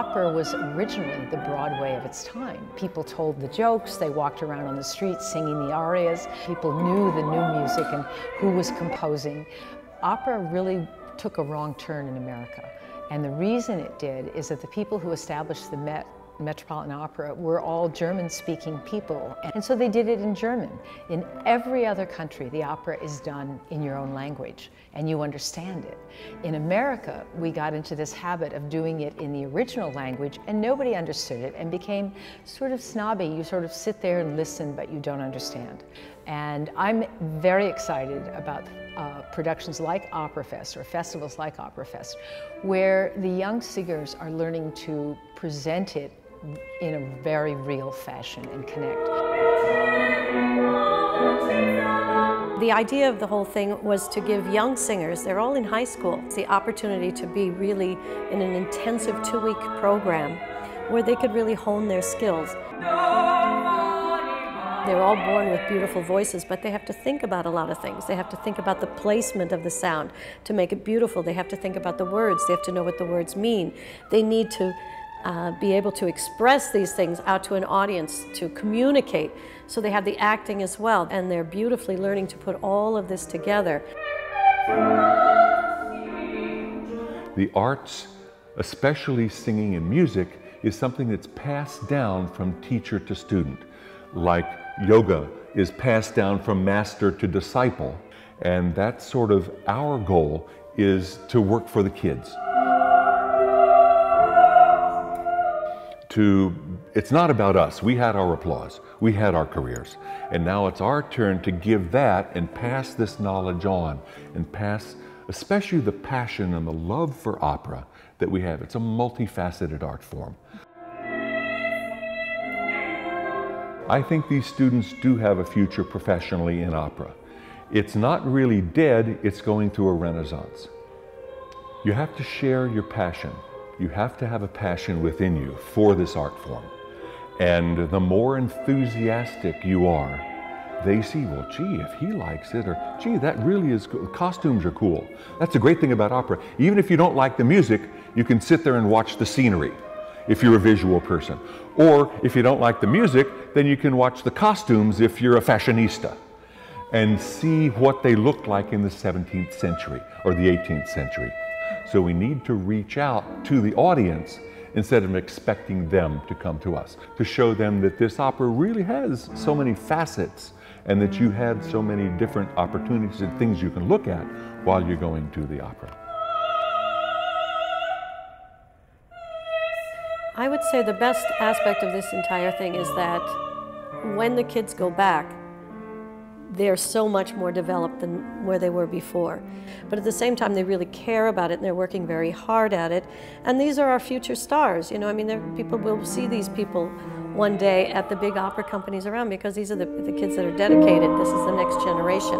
Opera was originally the Broadway of its time. People told the jokes, they walked around on the streets singing the arias. People knew the new music and who was composing. Opera really took a wrong turn in America. And the reason it did is that the people who established the Metropolitan Opera were all German-speaking people. And so they did it in German. In every other country, the opera is done in your own language, and you understand it. In America, we got into this habit of doing it in the original language, and nobody understood it, and became sort of snobby. You sort of sit there and listen, but you don't understand. And I'm very excited about productions like Opera Fest, or festivals like Opera Fest, where the young singers are learning to present it in a very real fashion and connect. The idea of the whole thing was to give young singers, they're all in high school, the opportunity to be really in an intensive 2-week program where they could really hone their skills. They're all born with beautiful voices, but they have to think about a lot of things. They have to think about the placement of the sound to make it beautiful. They have to think about the words. They have to know what the words mean. They need to be able to express these things out to an audience, to communicate. So they have the acting as well, and they're beautifully learning to put all of this together. The arts, especially singing and music, is something that's passed down from teacher to student. Like yoga is passed down from master to disciple. And that's sort of our goal, is to work for the kids. It's not about us. We had our applause. We had our careers. And now it's our turn to give that and pass this knowledge on, and pass especially the passion and the love for opera that we have. It's a multifaceted art form. I think these students do have a future professionally in opera. It's not really dead, it's going through a renaissance. You have to share your passion. You have to have a passion within you for this art form. And the more enthusiastic you are, they see, well, gee, if he likes it, or gee, that really is cool. Costumes are cool. That's a great thing about opera. Even if you don't like the music, you can sit there and watch the scenery if you're a visual person. Or if you don't like the music, then you can watch the costumes if you're a fashionista, and see what they looked like in the 17th century or the 18th century. So we need to reach out to the audience instead of expecting them to come to us, to show them that this opera really has so many facets, and that you had so many different opportunities and things you can look at while you're going to the opera. I would say the best aspect of this entire thing is that when the kids go back, they're so much more developed than where they were before. But at the same time, they really care about it, and they're working very hard at it. And these are our future stars. You know, I mean, people will see these people one day at the big opera companies around, because these are the kids that are dedicated. This is the next generation.